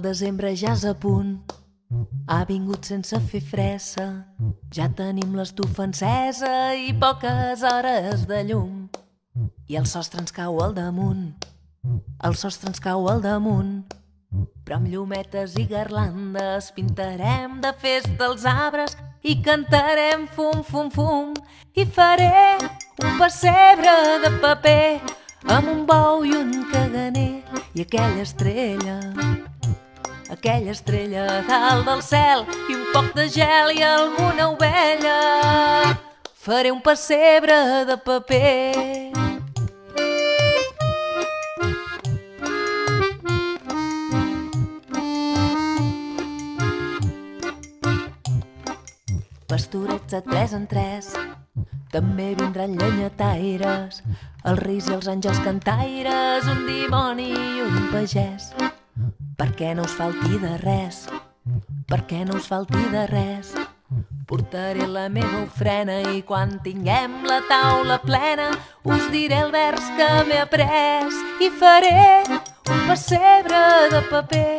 desembre ja és a punt, ha vingut sense fer fressa. Ja tenim l'estufa encesa i poques hores de llum. I el sostre ens cau al damunt, el sostre ens cau al damunt. Però amb llumetes i garlandes pintarem de festa els arbres i cantarem fum, fum, fum. I faré un pessebre de paper amb un bou i un caganer i aquella estrella a dalt del cel i un poc de gel i alguna ovella. Faré un pessebre de paper. Pastorets de 3 en 3, també vindran llenyataires, els reis i els àngels cantaires, un dimoni i un pagès. Perquè no us falti de res, perquè no us falti de res. Portaré la meva ofrena i quan tinguem la taula plena us diré el vers que m'he après i faré un pessebre de paper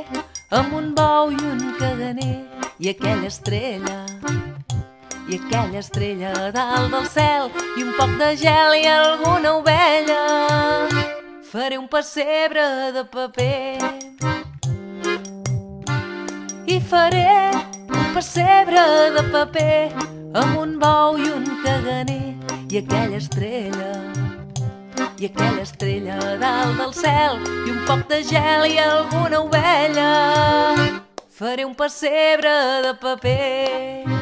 amb un bou i un caganer i aquella estrella a dalt del cel i un poc de gel i alguna ovella. Faré un pessebre de paper i faré un pessebre de paper amb un bou i un caganer i aquella estrella a dalt del cel i un poc de gel i alguna ovella. Faré un pessebre de paper.